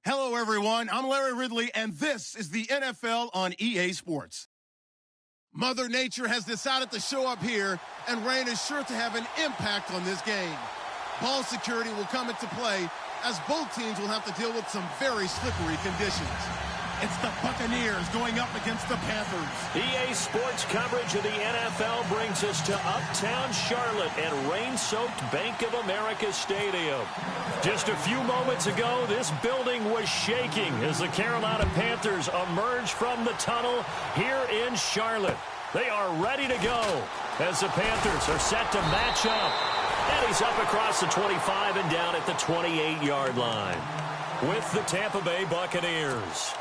Hello, everyone. I'm Larry Ridley, and this is the NFL on EA Sports. Mother Nature has decided to show up here, and rain is sure to have an impact on this game. Ball security will come into play, as both teams will have to deal with some very slippery conditions. It's the Buccaneers going up against the Panthers. EA Sports coverage of the NFL brings us to uptown Charlotte and rain-soaked Bank of America Stadium. Just a few moments ago, this building was shaking as the Carolina Panthers emerged from the tunnel here in Charlotte. They are ready to go as the Panthers are set to match up. And he's up across the 25 and down at the 28-yard line with the Tampa Bay Buccaneers.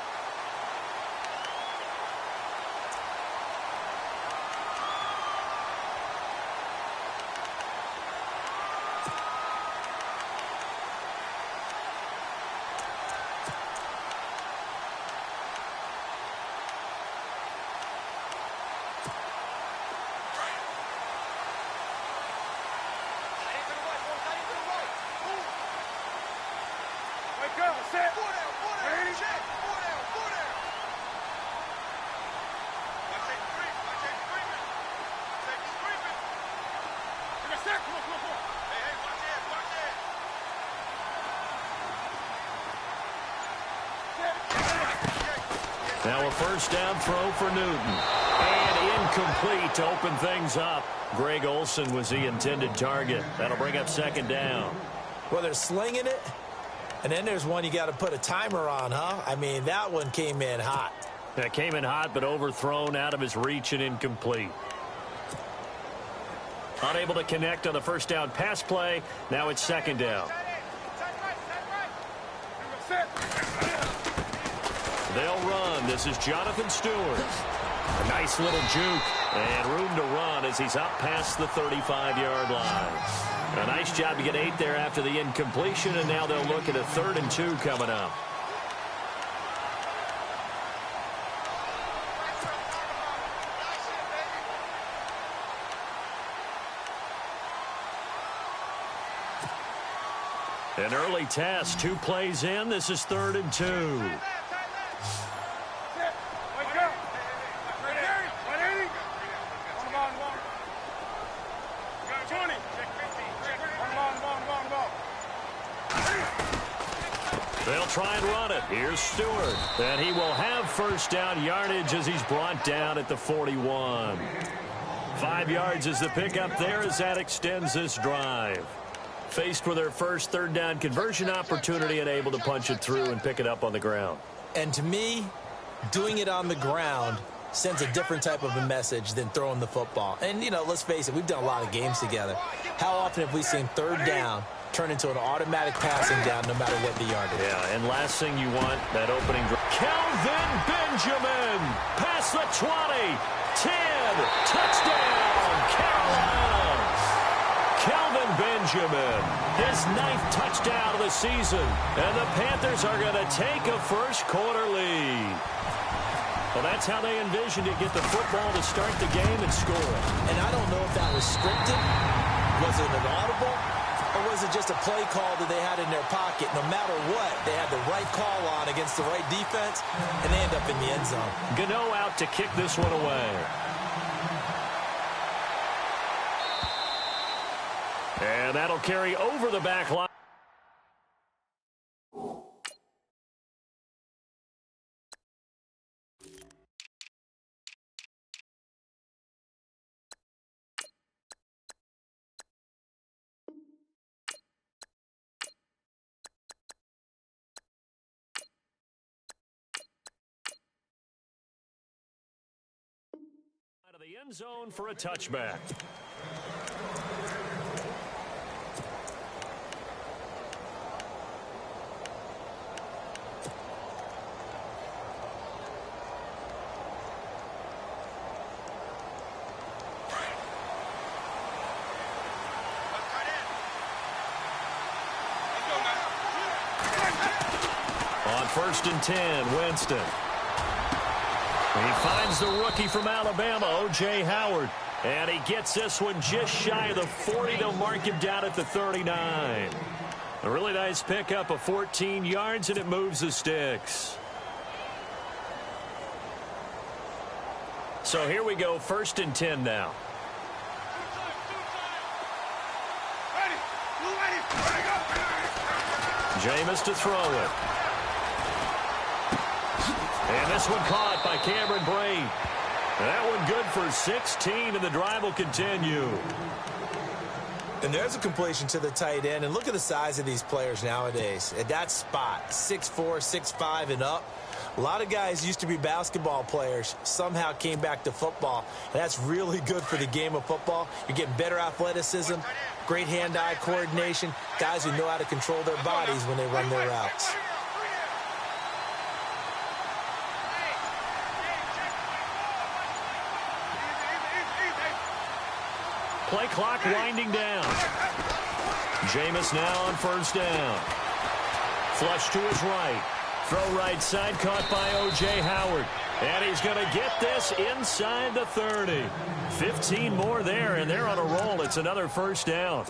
Now a first down throw for Newton. And incomplete to open things up. Greg Olsen was the intended target. That'll bring up second down. Well, they're slinging it. And then there's one you got to put a timer on, huh? I mean, that one came in hot. That came in hot, but overthrown, out of his reach and incomplete. Unable to connect on the first down pass play. Now it's second down. They'll run. This is Jonathan Stewart. A nice little juke and room to run as he's up past the 35-yard line. A nice job to get 8 there after the incompletion, and now they'll look at a 3rd and 2 coming up. An early test, 2 plays in. This is 3rd and 2. They'll try and run it. Here's Stewart. And he will have first down yardage as he's brought down at the 41. 5 yards is the pickup there as that extends this drive. Faced with their first 3rd down conversion opportunity and able to punch it through and pick it up on the ground. And to me, doing it on the ground sends a different type of a message than throwing the football. And, you know, let's face it, we've done a lot of games together. How often have we seen 3rd down turn into an automatic passing down no matter what the yardage? Yeah, and last thing you want, that opening drive. Kelvin Benjamin past the 20, 10, touchdown, Carolina. Kelvin Benjamin, his 9th touchdown of the season, and the Panthers are going to take a first-quarter lead. Well, that's how they envisioned it, get the football to start the game and score. And I don't know if that was scripted, was it an audible, or was it just a play call that they had in their pocket? No matter what, they had the right call on against the right defense, and they end up in the end zone. Gano out to kick this one away. And that'll carry over the back line. Out of the end zone for a touchback. On 1st and 10, Winston. He finds the rookie from Alabama, O.J. Howard. And he gets this one just shy of the 40. They'll mark him down at the 39. A really nice pickup of 14 yards, and it moves the sticks. So here we go, 1st and 10 now. Jameis to throw it. And this one caught by Cameron Brate. That one good for 16, and the drive will continue. And there's a completion to the tight end. And look at the size of these players nowadays. At that spot, 6'4", 6'5", and up. A lot of guys used to be basketball players, somehow came back to football. And that's really good for the game of football. You're getting better athleticism, great hand-eye coordination, guys who know how to control their bodies when they run their routes. Play clock winding down. Jameis now on 1st down. Flush to his right. Throw right side, caught by O.J. Howard. And he's going to get this inside the 30. 15 more there, and they're on a roll. It's another 1st down.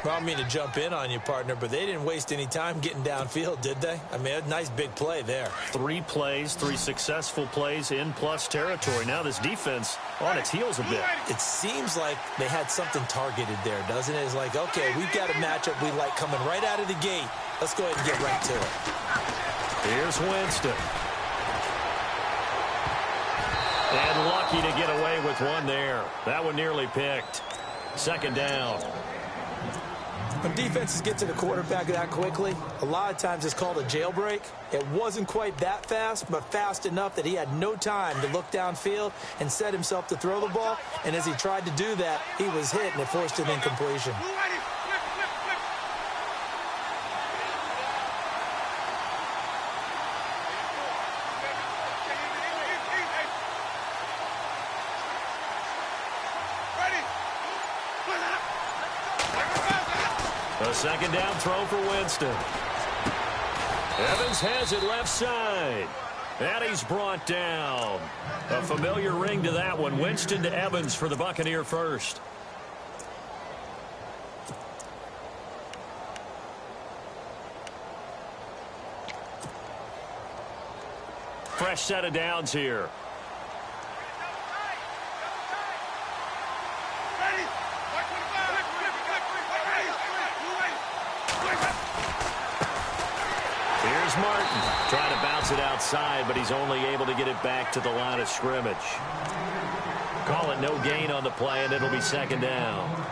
Well, I don't mean to jump in on you, partner, but they didn't waste any time getting downfield, did they? I mean, a nice big play there. 3 plays, 3 successful plays in plus territory. Now this defense on its heels a bit. It seems like they had something targeted there, doesn't it? It's like, okay, we've got a matchup we like coming right out of the gate. Let's go ahead and get right to it. Here's Winston. And lucky to get away with one there. That one nearly picked. 2nd down. When defenses get to the quarterback that quickly, a lot of times it's called a jailbreak. It wasn't quite that fast, but fast enough that he had no time to look downfield and set himself to throw the ball. And as he tried to do that, he was hit, and it forced an incompletion. A 2nd down throw for Winston. Evans has it left side. And he's brought down. A familiar ring to that one. Winston to Evans for the Buccaneer first. Fresh set of downs here. Here's Martin trying to bounce it outside, but he's only able to get it back to the line of scrimmage. Call it no gain on the play, and it'll be 2nd down.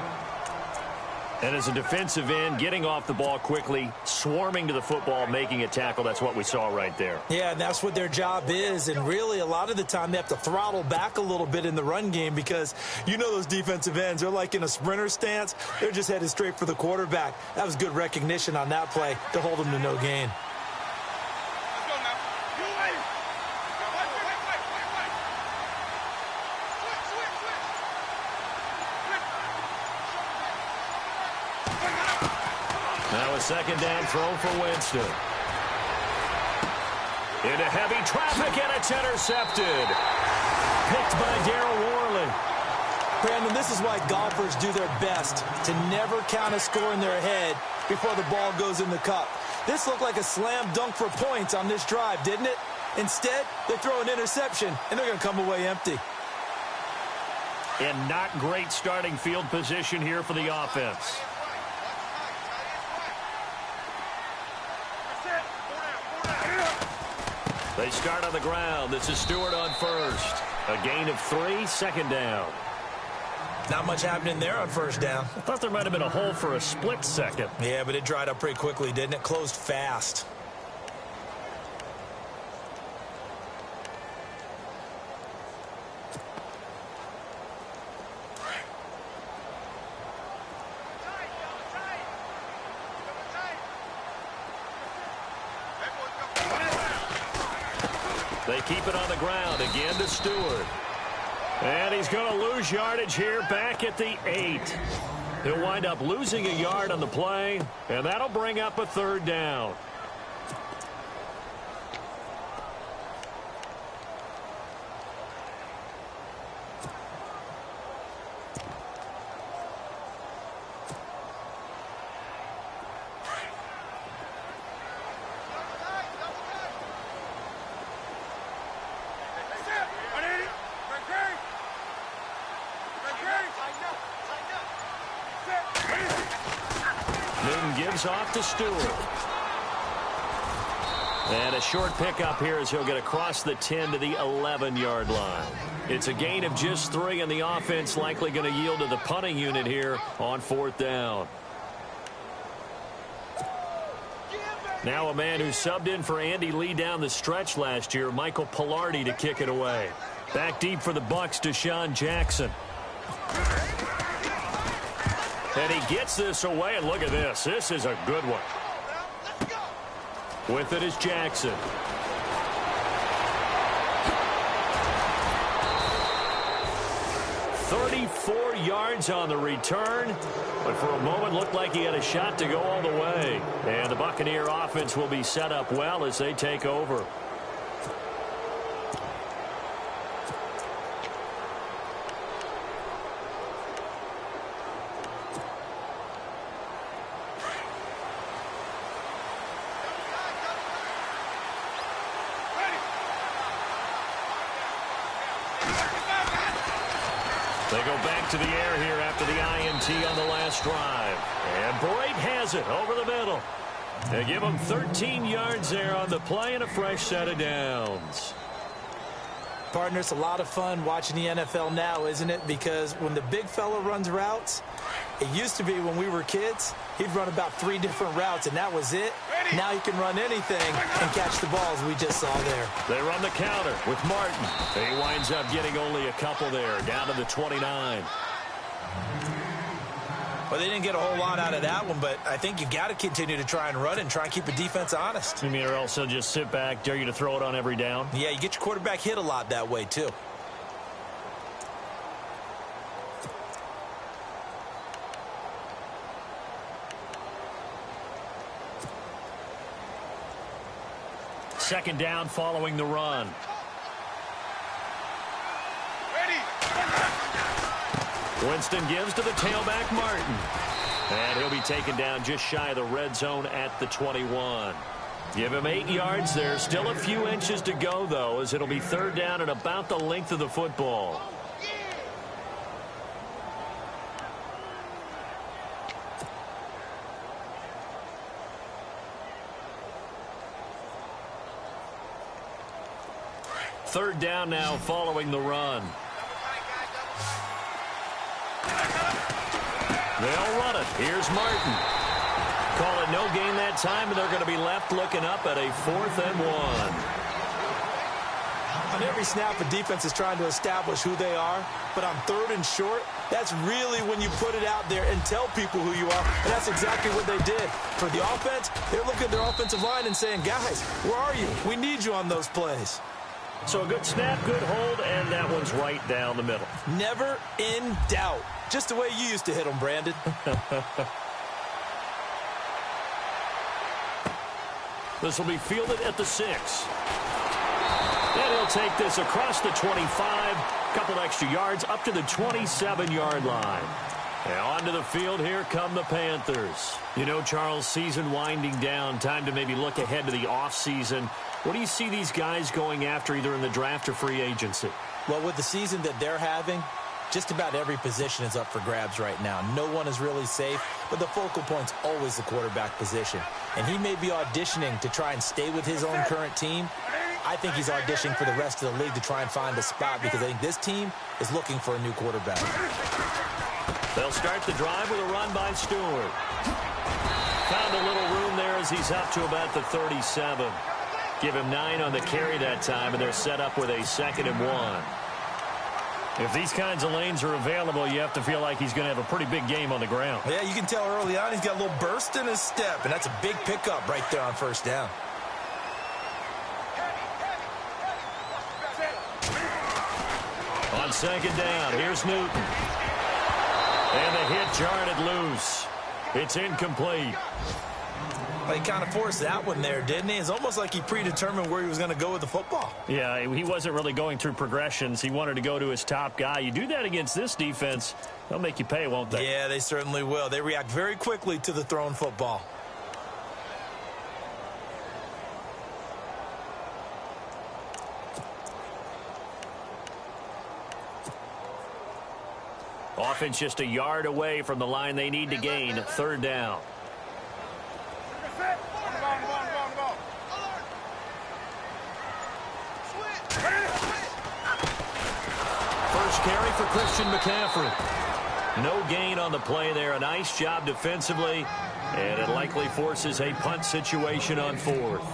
And as a defensive end, getting off the ball quickly, swarming to the football, making a tackle, that's what we saw right there. Yeah, and that's what their job is. And really, a lot of the time, they have to throttle back a little bit in the run game because you know those defensive ends, they're like in a sprinter stance. They're just headed straight for the quarterback. That was good recognition on that play to hold them to no gain. Now a 2nd down throw for Winston. Into heavy traffic, and it's intercepted. Picked by Darryl Worley. Brandon, this is why golfers do their best to never count a score in their head before the ball goes in the cup. This looked like a slam dunk for points on this drive, didn't it? Instead, they throw an interception, and they're going to come away empty. And not great starting field position here for the offense. They start on the ground. This is Stewart on 1st. A gain of 3, 2nd down. Not much happening there on 1st down. I thought there might have been a hole for a split second. Yeah, but it dried up pretty quickly, didn't it? Closed fast. They keep it on the ground again to Stewart. And he's going to lose yardage here back at the 8. He'll wind up losing a yard on the play, and that'll bring up a 3rd down. Winston gives off to Stewart. And a short pickup here as he'll get across the 10 to the 11-yard line. It's a gain of just 3, and the offense likely going to yield to the punting unit here on 4th down. Now a man who subbed in for Andy Lee down the stretch last year, Michael Pilardi, to kick it away. Back deep for the Bucs, Deshaun Jackson. And he gets this away, and look at this. This is a good one. With it is Jackson. "34 yards on the return, but for a moment looked like he had a shot to go all the way. And the Buccaneer offense will be set up well as they take over. They go back to the air here after the INT on the last drive. And Bright has it over the middle. They give him 13 yards there on the play and a fresh set of downs. Partner, it's a lot of fun watching the NFL now, isn't it? Because when the big fella runs routes, it used to be when we were kids, he'd run about 3 different routes, and that was it. Now he can run anything and catch the balls we just saw there. They run the counter with Martin. He winds up getting only a couple there, down to the 29. Well, they didn't get a whole lot out of that one, but I think you got to continue to try and run and try and keep the defense honest. You mean, or else they'll just sit back, dare you to throw it on every down? Yeah, you get your quarterback hit a lot that way, too. Second down following the run. Winston gives to the tailback, Martin. And he'll be taken down just shy of the red zone at the 21. Give him 8 yards there. Still a few inches to go, though, as it'll be 3rd down and about the length of the football. Third down now following the run. They'll run it. Here's Martin. Call it no gain that time, and they're going to be left looking up at a 4th and 1. On every snap, the defense is trying to establish who they are, but on 3rd and short, that's really when you put it out there and tell people who you are, and that's exactly what they did. For the offense, they're looking at their offensive line and saying, guys, where are you? We need you on those plays. So a good snap, good hold, and that one's right down the middle. Never in doubt. Just the way you used to hit them, Brandon. This will be fielded at the 6. And he'll take this across the 25. Couple extra yards up to the 27-yard line. Now onto the field, here come the Panthers. You know, Charles, season winding down. Time to maybe look ahead to the offseason. What do you see these guys going after either in the draft or free agency? Well, with the season that they're having, just about every position is up for grabs right now. No one is really safe, but the focal point's always the quarterback position. And he may be auditioning to try and stay with his own current team. I think he's auditioning for the rest of the league to try and find a spot because I think this team is looking for a new quarterback. They'll start the drive with a run by Stewart. Found a little room there as he's up to about the 37. Give him 9 on the carry that time, and they're set up with a 2nd and 1. If these kinds of lanes are available, you have to feel like he's going to have a pretty big game on the ground. Yeah, you can tell early on he's got a little burst in his step, and that's a big pickup right there on 1st down. On 2nd down, here's Newton. And the hit jarred it loose. It's incomplete. Well, he kind of forced that one there, didn't he? It's almost like he predetermined where he was going to go with the football. Yeah, he wasn't really going through progressions. He wanted to go to his top guy. You do that against this defense, they'll make you pay, won't they? Yeah, they certainly will. They react very quickly to the thrown football. Offense just a yard away from the line they need to gain. 3rd down. first carry for Christian McCaffrey. No gain on the play there. A nice job defensively, and it likely forces a punt situation on fourth.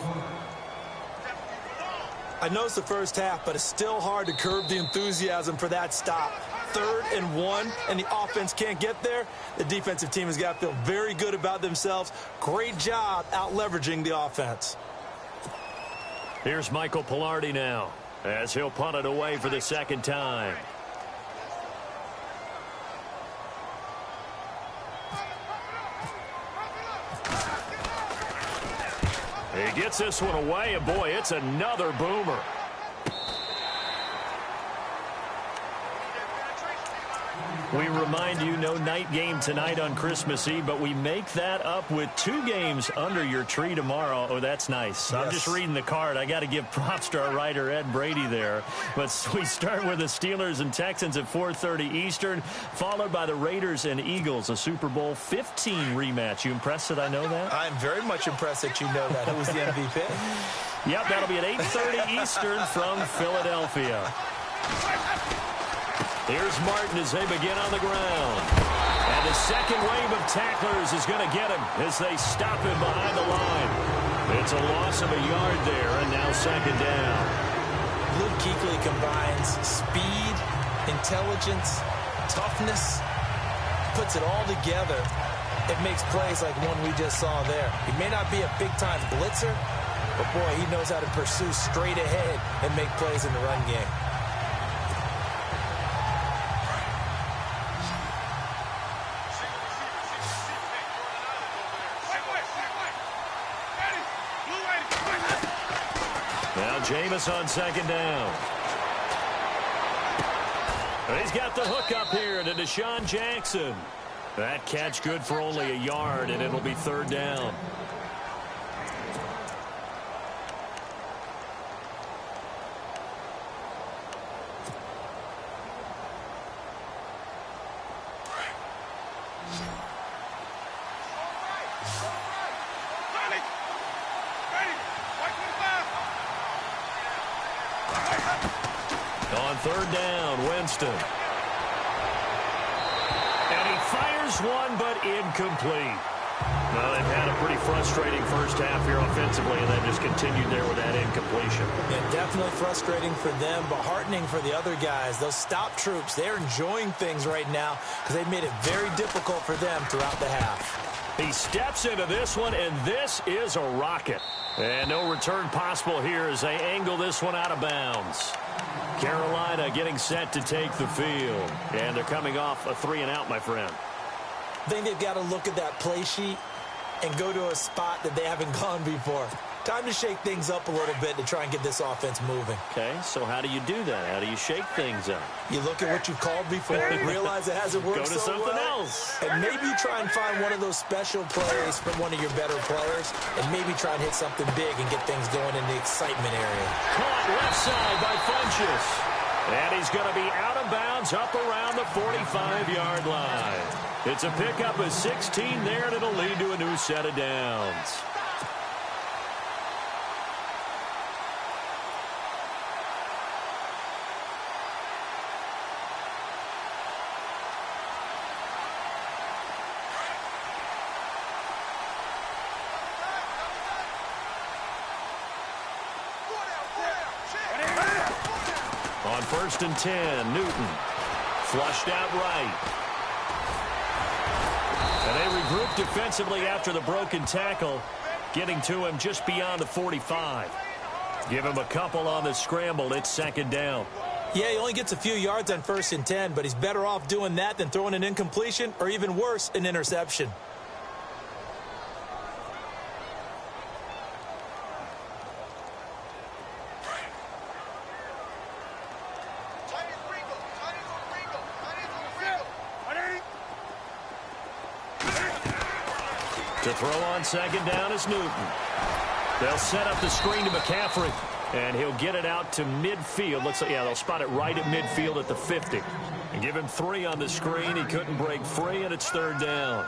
I know it's the first half, but it's still hard to curb the enthusiasm for that stop. 3rd and 1, and the offense can't get there. The defensive team has got to feel very good about themselves. Great job out-leveraging the offense. Here's Michael Pilardi now, as he'll punt it away for the second time. He gets this one away, and boy, it's another boomer. We remind you, no night game tonight on Christmas Eve, but we make that up with 2 games under your tree tomorrow. Oh, that's nice. Yes. I'm just reading the card. I got to give props to our writer, Ed Brady, there. But we start with the Steelers and Texans at 4:30 Eastern, followed by the Raiders and Eagles, a Super Bowl 15 rematch. You impressed that I know that? I'm very much impressed that you know that. Who was the MVP? Yep, that'll be at 8:30 Eastern from Philadelphia. Here's Martin as they begin on the ground. And the second wave of tacklers is going to get him as they stop him behind the line. It's a loss of a yard there, and now second down. Luke Kuechly combines speed, intelligence, toughness, puts it all together. It makes plays like one we just saw there. He may not be a big-time blitzer, but boy, he knows how to pursue straight ahead and make plays in the run game. Jameis on second down. He's got the hook up here to Deshaun Jackson. That catch good for only a yard, and it'll be third down. On third down, Winston. And he fires one, but incomplete. Well, they've had a pretty frustrating first half here offensively, and then just continued there with that incompletion. Yeah, definitely frustrating for them, but heartening for the other guys. Those stop troops, they're enjoying things right now because they've made it very difficult for them throughout the half. He steps into this one, and this is a rocket. And no return possible here as they angle this one out of bounds. Carolina getting set to take the field. And they're coming off a 3-and-out, my friend. I think they've got to look at that play sheet and go to a spot that they haven't gone before. Time to shake things up a little bit to try and get this offense moving. Okay, so how do you do that? How do you shake things up? You look at what you've called before and realize it hasn't worked so well. Go to something else. And maybe try and find one of those special plays from one of your better players, and maybe try and hit something big and get things going in the excitement area. Caught left side by Funchess. And he's going to be out of bounds up around the 45-yard line. It's a pickup of 16 there, and it'll lead to a new set of downs. On 1st and 10, Newton flushed out right. And they regroup defensively after the broken tackle, getting to him just beyond the 45. Give him a couple on the scramble. It's second down. Yeah, he only gets a few yards on 1st and 10, but he's better off doing that than throwing an incompletion or even worse, an interception. To throw on second down is Newton. They'll set up the screen to McCaffrey, and he'll get it out to midfield. Looks like, yeah, they'll spot it right at midfield at the 50. And give him 3 on the screen. He couldn't break free, and it's third down.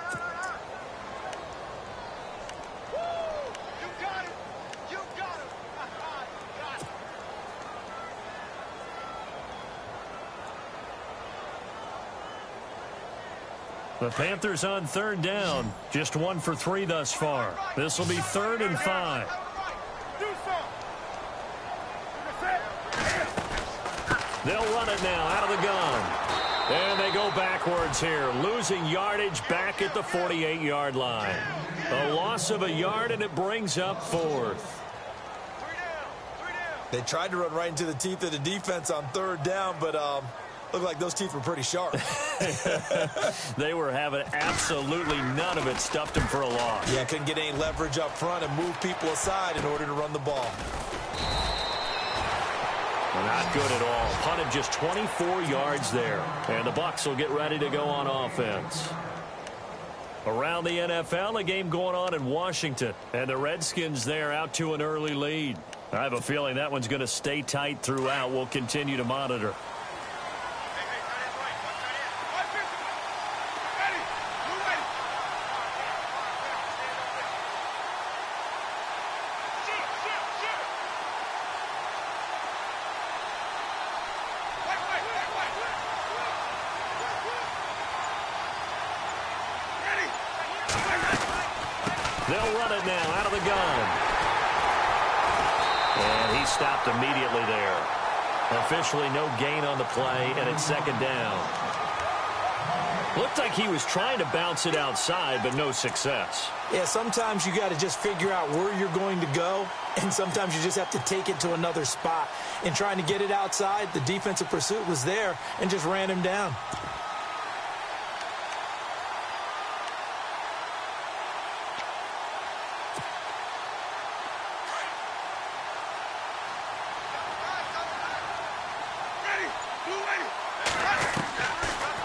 The Panthers on third down. Just 1 for 3 thus far. This will be 3rd and 5. They'll run it now out of the gun. And they go backwards here, losing yardage back at the 48-yard line. A loss of a yard, and it brings up 4th. They tried to run right into the teeth of the defense on third down, but looked like those teeth were pretty sharp. They were having absolutely none of it, stuffed them for a loss. Yeah, couldn't get any leverage up front and move people aside in order to run the ball. Not good at all. Punted just 24 yards there. And the Bucs will get ready to go on offense. Around the NFL, a game going on in Washington. And the Redskins there out to an early lead. I have a feeling that one's going to stay tight throughout. We'll continue to monitor. They'll run it now out of the gun. And he stopped immediately there. Officially no gain on the play, and it's 2nd down. Looked like he was trying to bounce it outside, but no success. Yeah, sometimes you got to just figure out where you're going to go, and sometimes you just have to take it to another spot. In trying to get it outside, the defensive pursuit was there and just ran him down.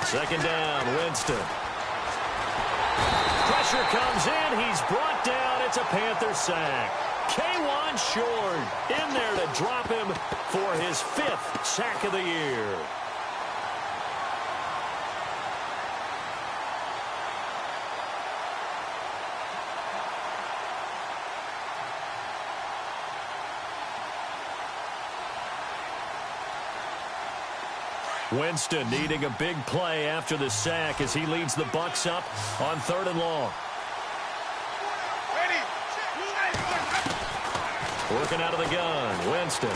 Second down, Winston. Pressure comes in. He's brought down. It's a Panther sack. K1 Short in there to drop him for his 5th sack of the year. Winston needing a big play after the sack as he leads the Bucs up on 3rd and long. Working out of the gun, Winston.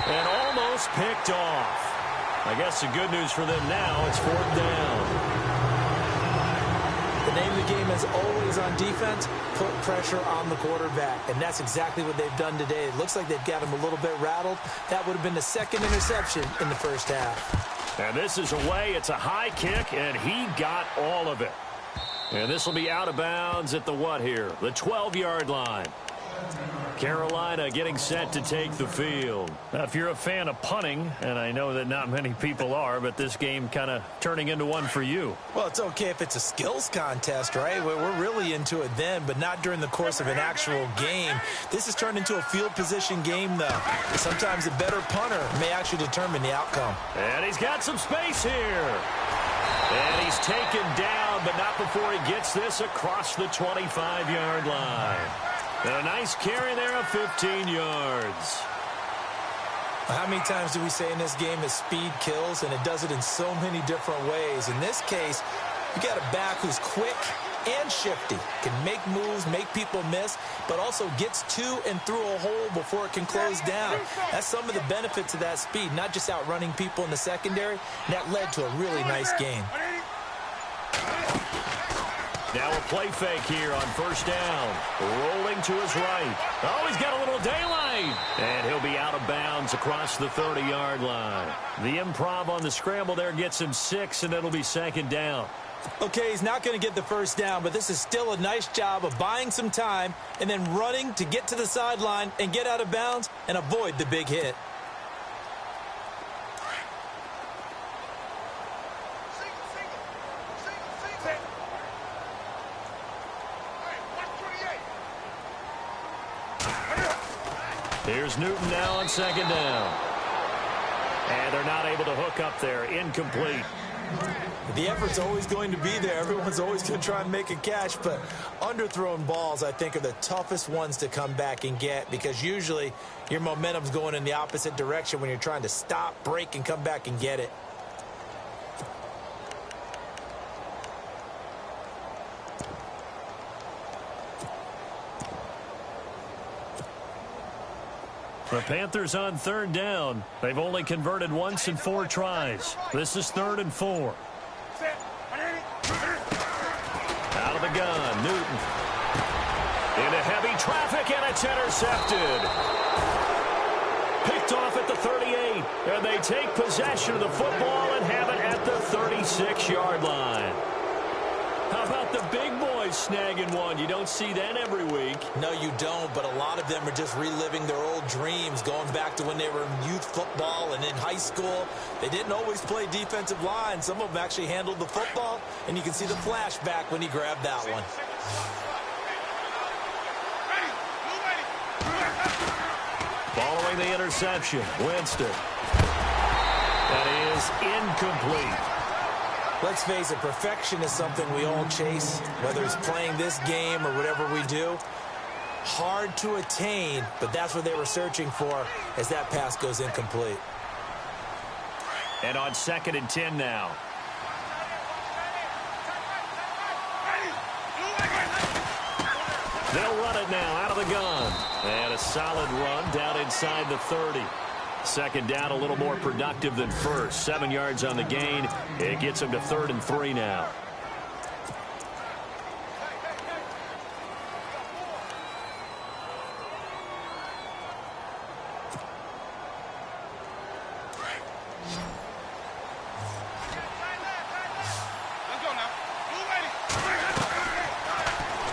And almost picked off. I guess the good news for them now, it's 4th down. The name of the game is always on defense, put pressure on the quarterback. And that's exactly what they've done today. It looks like they've got him a little bit rattled. That would have been the 2nd interception in the first half. And this is away. It's a high kick, and he got all of it. And this will be out of bounds at the what here? The 12-yard line. Carolina getting set to take the field. Now, if you're a fan of punting, and I know that not many people are, but this game kind of turning into one for you. Well, it's okay if it's a skills contest, right? We're really into it then, but not during the course of an actual game. This has turned into a field position game, though. Sometimes a better punter may actually determine the outcome. And he's got some space here. And he's taken down, but not before he gets this across the 25-yard line. And a nice carry there of 15 yards. How many times do we say in this game that speed kills, and it does it in so many different ways? In this case, you got a back who's quick and shifty, can make moves, make people miss, but also gets to and through a hole before it can close down. That's some of the benefits of that speed, not just outrunning people in the secondary. And that led to a really nice game. Now a play fake here on 1st down. Rolling to his right. Oh, he's got a little daylight. And he'll be out of bounds across the 30-yard line. The improv on the scramble there gets him 6, and it'll be 2nd down. Okay, he's not going to get the 1st down, but this is still a nice job of buying some time and then running to get to the sideline and get out of bounds and avoid the big hit. Here's Newton now on 2nd down. And they're not able to hook up there. Incomplete. The effort's always going to be there. Everyone's always going to try and make a catch, but underthrown balls, I think, are the toughest ones to come back and get because usually your momentum's going in the opposite direction when you're trying to stop, break, and come back and get it. The Panthers on third down. They've only converted once in 4 tries. This is 3rd and 4. Out of the gun, Newton. Into heavy traffic, and it's intercepted. Picked off at the 38, and they take possession of the football and have it at the 36-yard line. How about the big boys snagging one? You don't see that every week. No, you don't, but a lot of them are just reliving their old dreams, going back to when they were in youth football and in high school. They didn't always play defensive line. Some of them actually handled the football, and you can see the flashback when he grabbed that one. Following the interception, Winston. That is incomplete. Let's face it, perfection is something we all chase, whether it's playing this game or whatever we do. Hard to attain, but that's what they were searching for as that pass goes incomplete. And on 2nd and 10 now. They'll run it now out of the gun. And a solid run down inside the 30. 2nd down, a little more productive than first. 7 yards on the gain. It gets them to 3rd and 3 now.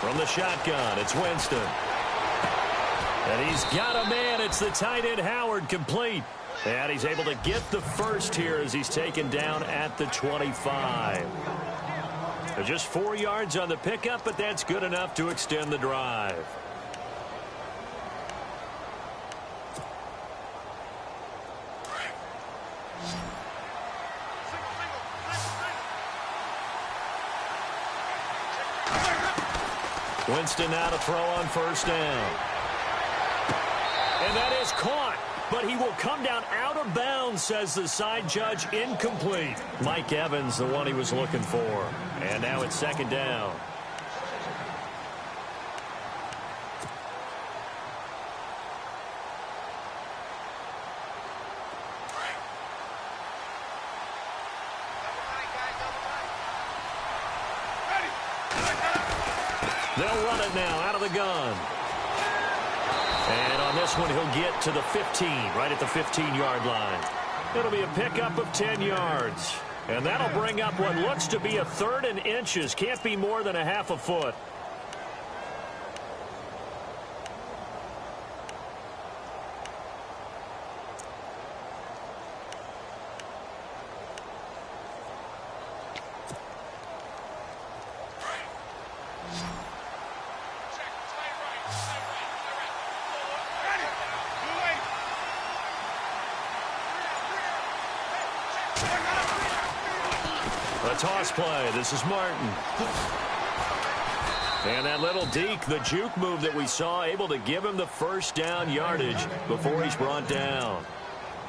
From the shotgun, it's Winston. And he's got a man. It's the tight end, Howard, complete. And he's able to get the first here as he's taken down at the 25. Just 4 yards on the pickup, but that's good enough to extend the drive. Winston now to throw on 1st down. And that is caught, but he will come down out of bounds, says the side judge. Incomplete. Mike Evans, the one he was looking for. And now it's 2nd down. They'll run it now out of the gun. And on this one, he'll get to the 15, right at the 15-yard line. It'll be a pickup of 10 yards. And that'll bring up what looks to be a 3rd and inches. Can't be more than a half a foot. A toss play. This is Martin. And that little deke, the juke move that we saw, able to give him the 1st down yardage before he's brought down.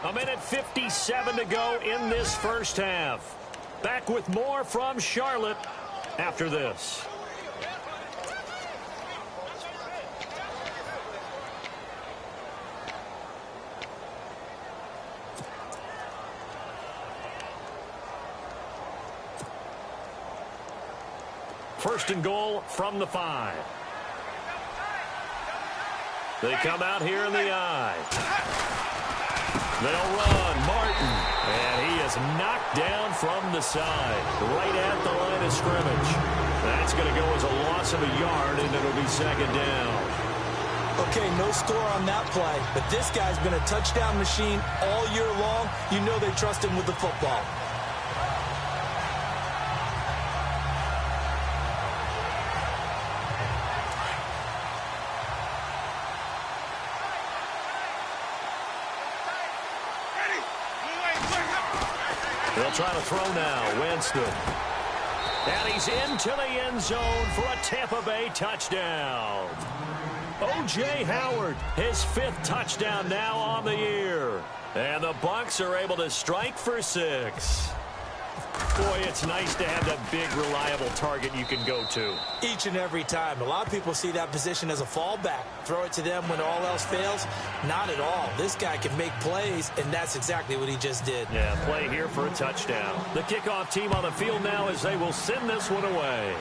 1:57 to go in this 1st half. Back with more from Charlotte after this. First and goal from the 5. They come out here in the I. They'll run. Martin. And he is knocked down from the side, right at the line of scrimmage. That's going to go as a loss of a yard, and it'll be 2nd down. Okay, no score on that play, but this guy's been a touchdown machine all year long. You know they trust him with the football. They'll try to throw now. Winston. And he's into the end zone for a Tampa Bay touchdown. O.J. Howard, his 5th touchdown now on the year. And the Bucs are able to strike for 6. Boy, it's nice to have that big, reliable target you can go to. Each and every time. A lot of people see that position as a fallback. Throw it to them when all else fails. Not at all. This guy can make plays, and that's exactly what he just did. Yeah, play here for a touchdown. The kickoff team on the field now as they will send this one away.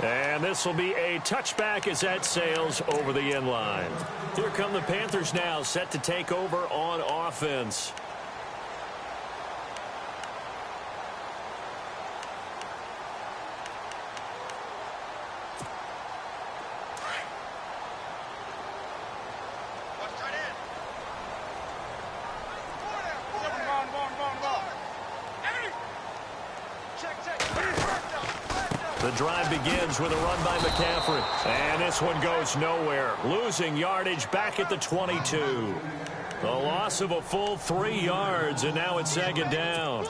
And this will be a touchback as that sails over the end line. Here come the Panthers now, set to take over on offense. The drive begins with a run by McCaffrey. And this one goes nowhere. Losing yardage back at the 22. The loss of a full 3 yards, and now it's second down.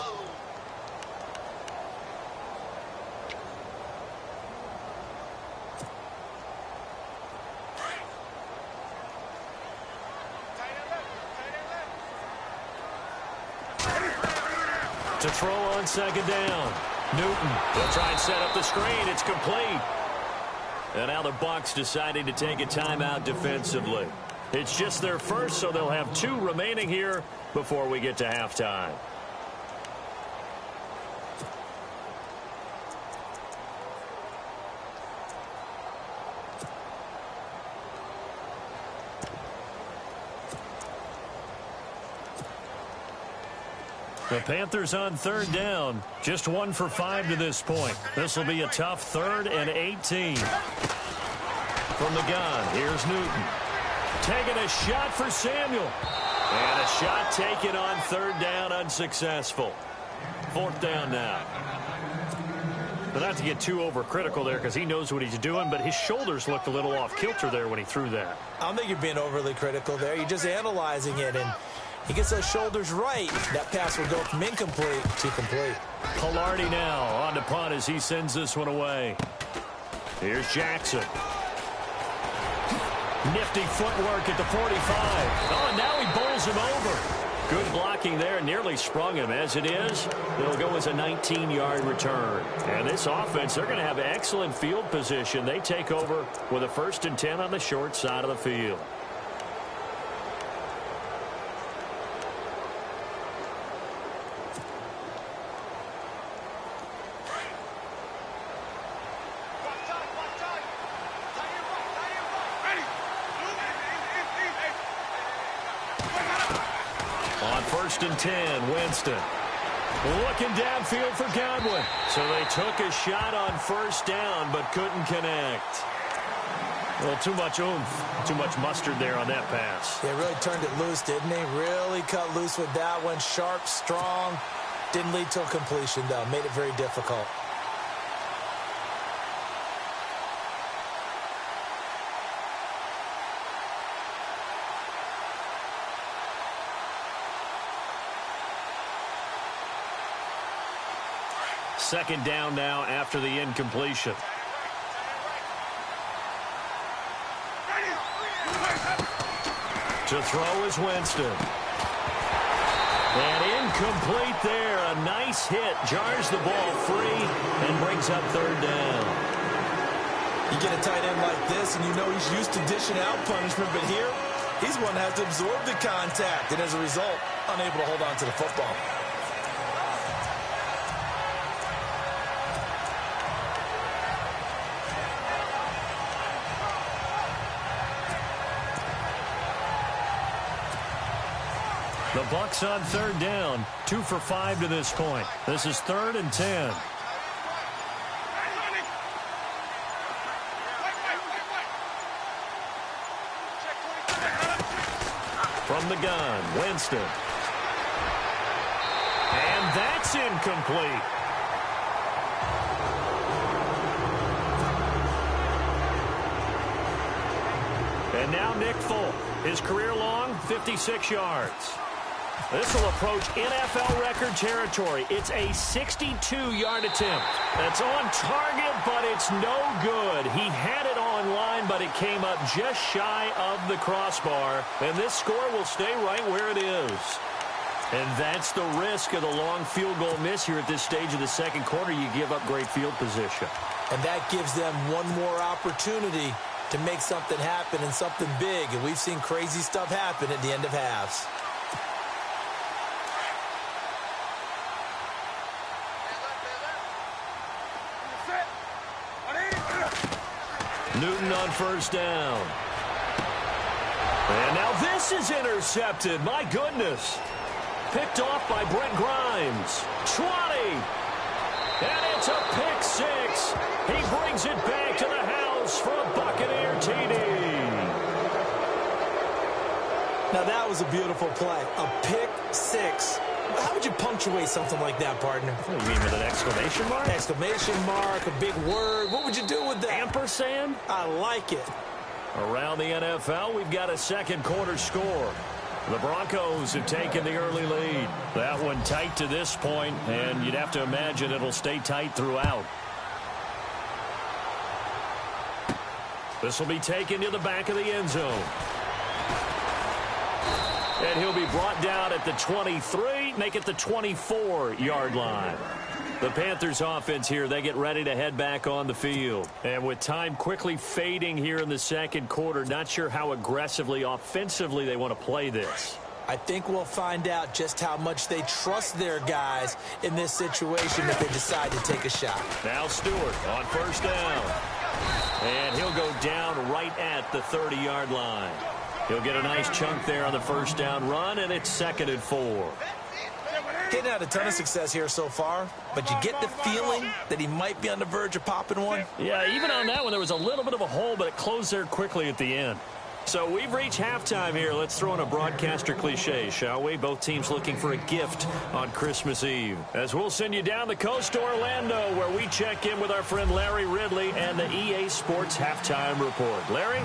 To throw on second down. Newton will try and set up the screen. It's complete. And now the Bucs deciding to take a timeout defensively. It's just their first, so they'll have 2 remaining here before we get to halftime. The Panthers on third down. Just 1 for 5 to this point. This will be a tough 3rd and 18. From the gun, here's Newton. Taking a shot for Samuel. And a shot taken on 3rd down, unsuccessful. 4th down now. But not to get too overcritical there because he knows what he's doing, but his shoulders looked a little off kilter there when he threw that. I don't think you're being overly critical there. You're just analyzing it, and he gets those shoulders right. That pass will go from incomplete to complete. Pilardi now on to punt as he sends this one away. Here's Jackson. Nifty footwork at the 45. Oh, and now he bowls him over. Good blocking there. Nearly sprung him. As it is, it'll go as a 19-yard return. And this offense, they're going to have excellent field position. They take over with a 1st and 10 on the short side of the field. On 1st and 10, Winston. Looking downfield for Godwin. So they took a shot on 1st down, but couldn't connect. Well, too much oomph, too much mustard there on that pass. They really turned it loose, didn't they? Really cut loose with that one. Sharp, strong. Didn't lead to a completion, though. Made it very difficult. Second down now after the incompletion. To throw is Winston. And incomplete there. A nice hit. Jars the ball free and brings up 3rd down. You get a tight end like this, and you know he's used to dishing out punishment, but here, he's one that has to absorb the contact, and as a result, unable to hold on to the football. The Bucs on 3rd down, 2 for 5 to this point. This is 3rd and 10. From the gun, Winston. And that's incomplete. And now Nick Folk. His career long, 56 yards. This will approach NFL record territory. It's a 62-yard attempt. That's on target, but it's no good. He had it on line, but it came up just shy of the crossbar. And this score will stay right where it is. And that's the risk of the long field goal miss here at this stage of the second quarter. You give up great field position. And that gives them one more opportunity to make something happen and something big. And we've seen crazy stuff happen at the end of halves. Newton on first down. And now this is intercepted. My goodness. Picked off by Brent Grimes. 20. And it's a pick six. He brings it back to the house for a Buccaneer TD. Now that was a beautiful play. A pick six. How would you punctuate something like that, partner? What do you mean, with an exclamation mark? Exclamation mark, a big word. What would you do with that? Ampersand? I like it. Around the NFL, we've got a second quarter score. The Broncos have taken the early lead. That one tight to this point, and you'd have to imagine it'll stay tight throughout. This will be taken to the back of the end zone. And he'll be brought down at the 23, make it the 24-yard line. The Panthers offense here, they get ready to head back on the field. And with time quickly fading here in the second quarter, not sure how aggressively, offensively they want to play this. I think we'll find out just how much they trust their guys in this situation if they decide to take a shot. Now Stewart on first down. And he'll go down right at the 30-yard line. He'll get a nice chunk there on the first down run, and it's 2nd and 4. Getting had a ton of success here so far, but you get the feeling that he might be on the verge of popping one. Yeah, even on that one, there was a little bit of a hole, but it closed there quickly at the end. So we've reached halftime here. Let's throw in a broadcaster cliche, shall we? Both teams looking for a gift on Christmas Eve. As we'll send you down the coast to Orlando, where we check in with our friend Larry Ridley and the EA Sports Halftime Report. Larry?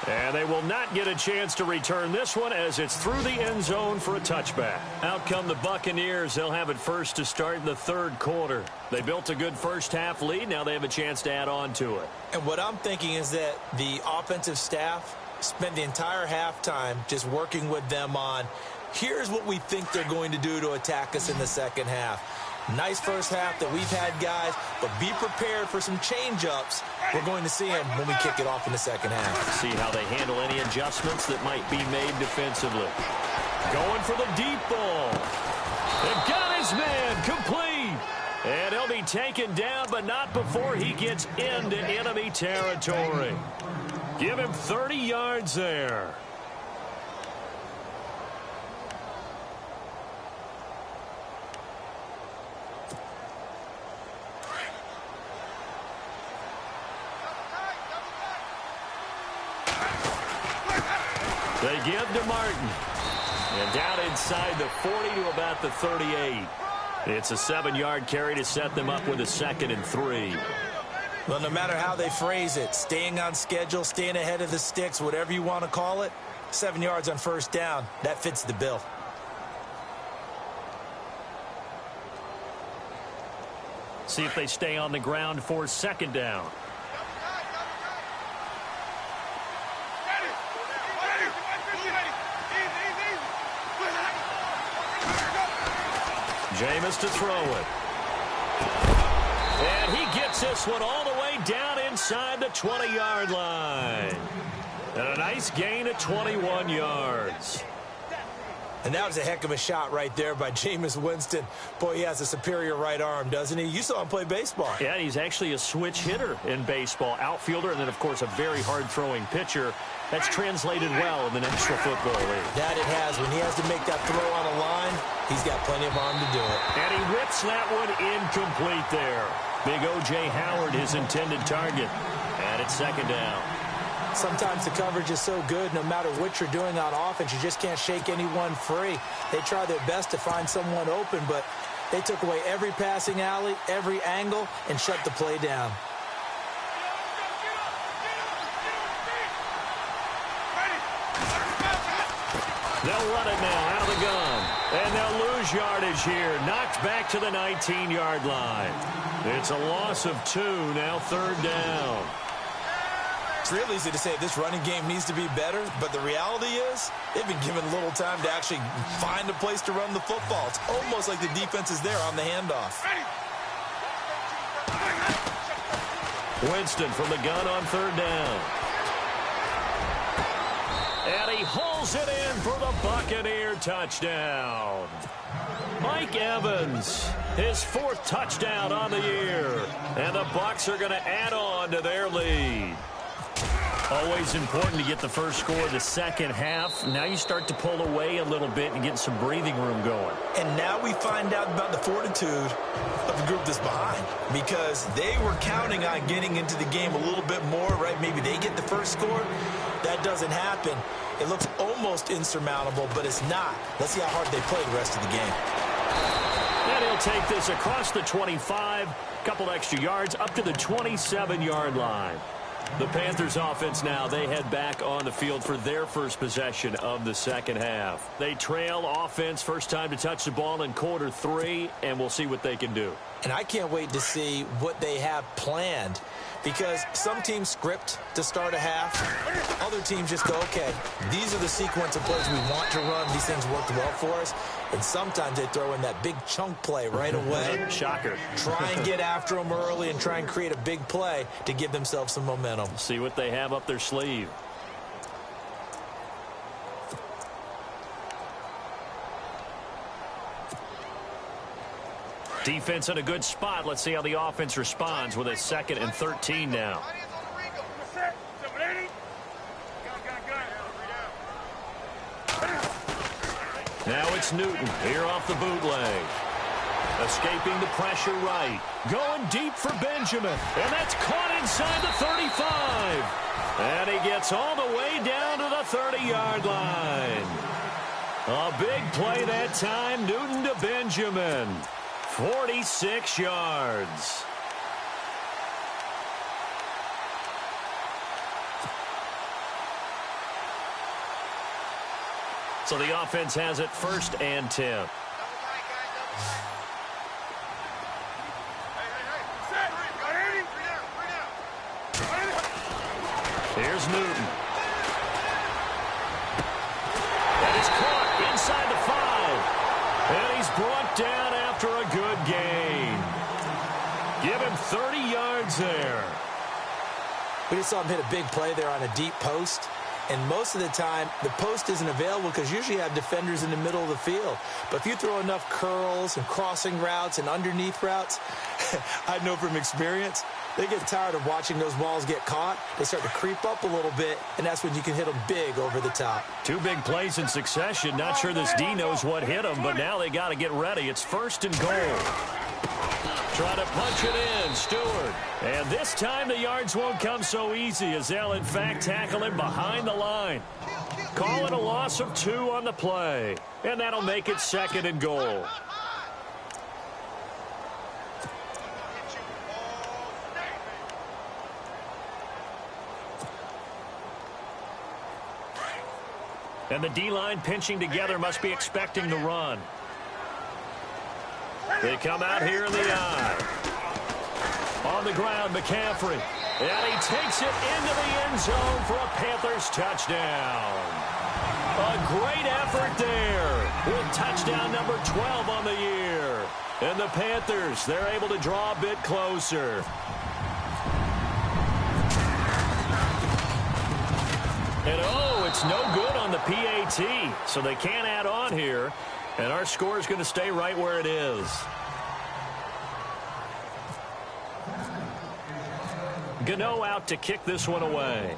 And they will not get a chance to return this one as it's through the end zone for a touchback. Out come the Buccaneers. They'll have it first to start in the third quarter. They built a good first half lead. Now they have a chance to add on to it. And what I'm thinking is that the offensive staff spent the entire halftime just working with them on, here's what we think they're going to do to attack us in the second half. Nice first half that we've had, guys, but be prepared for some change-ups. We're going to see them when we kick it off in the second half. See how they handle any adjustments that might be made defensively. Going for the deep ball. They got his man complete. And he'll be taken down, but not before he gets into enemy territory. Give him 30 yards there. They give to Martin. And down inside the 40 to about the 38. It's a 7-yard carry to set them up with a 2nd and 3. Well, no matter how they phrase it, staying on schedule, staying ahead of the sticks, whatever you want to call it, 7 yards on first down, that fits the bill. See if they stay on the ground for 2nd down. Jameis to throw it. And he gets this one all the way down inside the 20-yard line. And a nice gain of 21 yards. And that was a heck of a shot right there by Jameis Winston. Boy, he has a superior right arm, doesn't he? You saw him play baseball. Yeah, he's actually a switch hitter in baseball. Outfielder, and then, of course, a very hard-throwing pitcher. That's translated well in the National Football League. That it has. When he has to make that throw on a line, he's got plenty of arm to do it. And he whips that one incomplete there. Big O.J. Howard, his intended target. And it's 2nd down. Sometimes the coverage is so good, no matter what you're doing on offense, you just can't shake anyone free. They try their best to find someone open, but they took away every passing alley, every angle, and shut the play down. They'll run it now out of the gun. And they'll lose yardage here. Knocked back to the 19-yard line. It's a loss of 2, now 3rd down. It's real easy to say this running game needs to be better, but the reality is they've been given little time to actually find a place to run the football. It's almost like the defense is there on the handoff. Winston from the gun on third down. And he hauls it in for the Buccaneer touchdown. Mike Evans, his 4th touchdown on the year. And the Bucs are going to add on to their lead. Always important to get the first score of the second half. Now you start to pull away a little bit and get some breathing room going. And now we find out about the fortitude of the group that's behind, because they were counting on getting into the game a little bit more, right? Maybe they get the first score. That doesn't happen. It looks almost insurmountable, but it's not. Let's see how hard they play the rest of the game. And he'll take this across the 25, couple extra yards, up to the 27-yard line. The Panthers offense now, they head back on the field for their first possession of the second half. They trail offense, first time to touch the ball in quarter 3, and we'll see what they can do. And I can't wait to see what they have planned, because some teams script to start a half. Other teams just go, okay, these are the sequence of plays we want to run. These things worked well for us. And sometimes they throw in that big chunk play right away. Shocker. Try and get after them early and try and create a big play to give themselves some momentum. See what they have up their sleeve. Defense in a good spot. Let's see how the offense responds with a 2nd and 13 now. Now it's Newton here off the bootleg. Escaping the pressure right. Going deep for Benjamin. And that's caught inside the 35. And he gets all the way down to the 30-yard line. A big play that time. Newton to Benjamin. 46 yards. So the offense has it 1st and 10. Here's Newton. That is caught inside the 5. And he's brought down after a good gain. Give him 30 yards there. We just saw him hit a big play there on a deep post. And most of the time, the post isn't available because usually you have defenders in the middle of the field. But if you throw enough curls and crossing routes and underneath routes, I know from experience, they get tired of watching those balls get caught. They start to creep up a little bit, and that's when you can hit them big over the top. 2 big plays in succession. Not sure this D knows what hit him, but now they got to get ready. It's 1st and goal. Try to punch it in, Stewart. And this time the yards won't come so easy as they'll, in fact, tackle him behind the line. Call it a loss of 2 on the play. And that'll make it 2nd and goal. And the D-line pinching together must be expecting the run. They come out here in the eye. On the ground, McCaffrey. And he takes it into the end zone for a Panthers touchdown. A great effort there with touchdown number 12 on the year. And the Panthers, they're able to draw a bit closer. And oh, it's no good on the PAT, so they can't add on here. And our score is going to stay right where it is. Gano out to kick this one away.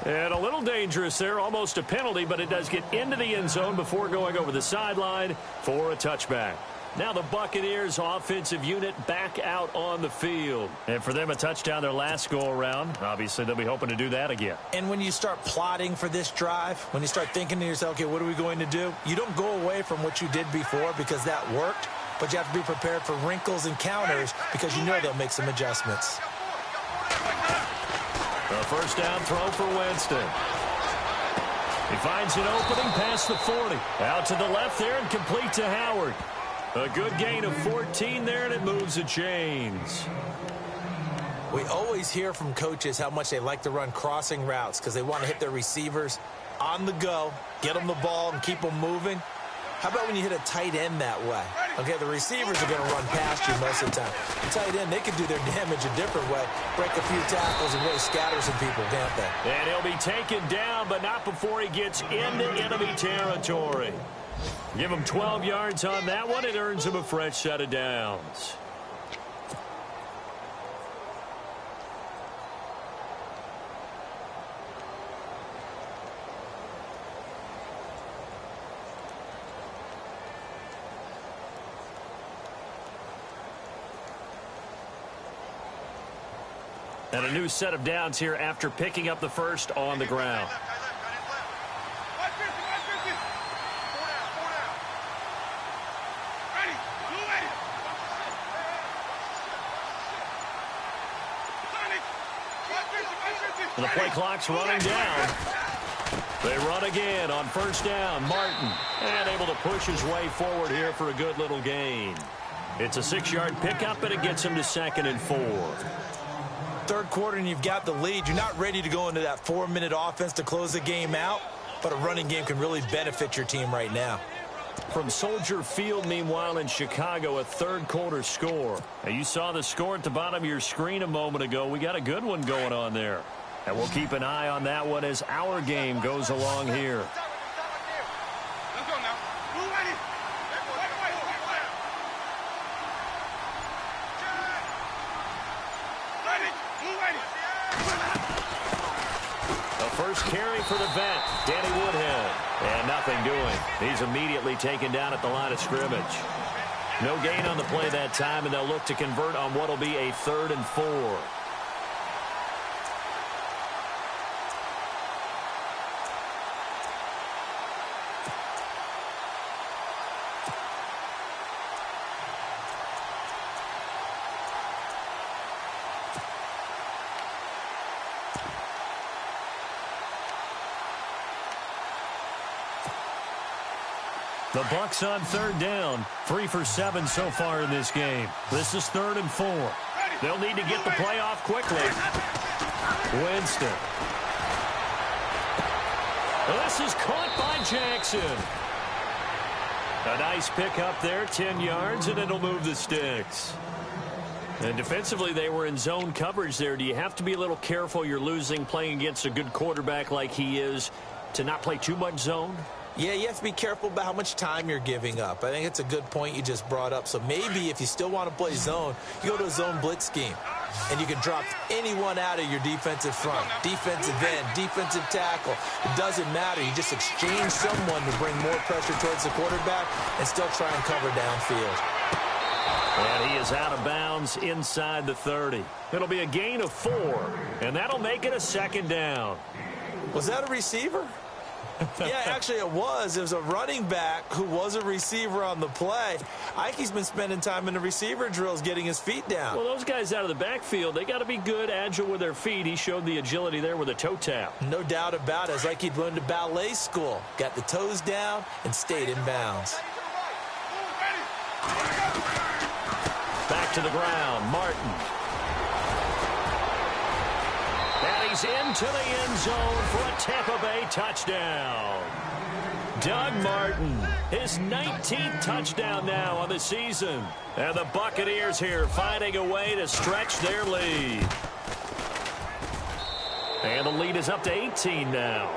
And a little dangerous there, almost a penalty, but it does get into the end zone before going over the sideline for a touchback. Now the Buccaneers offensive unit back out on the field. And for them, a touchdown their last go-around. Obviously, they'll be hoping to do that again. And when you start plotting for this drive, when you start thinking to yourself, okay, what are we going to do? You don't go away from what you did before because that worked, but you have to be prepared for wrinkles and counters because you know they'll make some adjustments. A first down throw for Winston. He finds an opening past the 40. Out to the left there and complete to Howard. A good gain of 14 there, and it moves the chains. We always hear from coaches how much they like to run crossing routes because they want to hit their receivers on the go, get them the ball, and keep them moving. How about when you hit a tight end that way? Okay, the receivers are going to run past you most of the time. The tight end, they can do their damage a different way, break a few tackles and really scatter some people, can't they? And he'll be taken down, but not before he gets into enemy territory. Give him 12 yards on that one. It earns him a fresh set of downs. And a new set of downs here after picking up the first on the ground. And the play clock's running down. They run again on first down. Martin, and able to push his way forward here for a good little gain. It's a 6-yard pickup, and it gets him to 2nd and 4. Third quarter and you've got the lead. You're not ready to go into that 4-minute offense to close the game out, but a running game can really benefit your team right now. From Soldier Field, meanwhile, in Chicago, a third quarter score. Now, you saw the score at the bottom of your screen a moment ago. We got a good one going on there. And we'll keep an eye on that one as our game goes along here. First carry for the vet, Danny Woodhead. And nothing doing. He's immediately taken down at the line of scrimmage. No gain on the play that time, and they'll look to convert on what will be a 3rd and 4. The Bucs on 3rd down. 3 for 7 so far in this game. This is 3rd and 4. They'll need to get the play off quickly. Winston. This is caught by Jackson. A nice pickup there, 10 yards, and it'll move the sticks. And defensively, they were in zone coverage there. Do you have to be a little careful? You're losing, playing against a good quarterback like he is, to not play too much zone? Yeah, you have to be careful about how much time you're giving up. I think it's a good point you just brought up. So maybe if you still want to play zone, you go to a zone blitz scheme. And you can drop anyone out of your defensive front, defensive end, defensive tackle. It doesn't matter. You just exchange someone to bring more pressure towards the quarterback and still try and cover downfield. And he is out of bounds inside the 30. It'll be a gain of 4, and that'll make it a 2nd down. Was that a receiver? Yeah, actually it was. It was a running back who was a receiver on the play. I think he's been spending time in the receiver drills getting his feet down. Well, those guys out of the backfield, they got to be good, agile with their feet. He showed the agility there with a toe tap. No doubt about it. It's like he'd learned to ballet school. Got the toes down and stayed in bounds. Back to the ground, Martin. And he's into the end zone for a Tampa Bay touchdown. Doug Martin, his 19th touchdown now on the season. And the Buccaneers here finding a way to stretch their lead. And the lead is up to 18 now.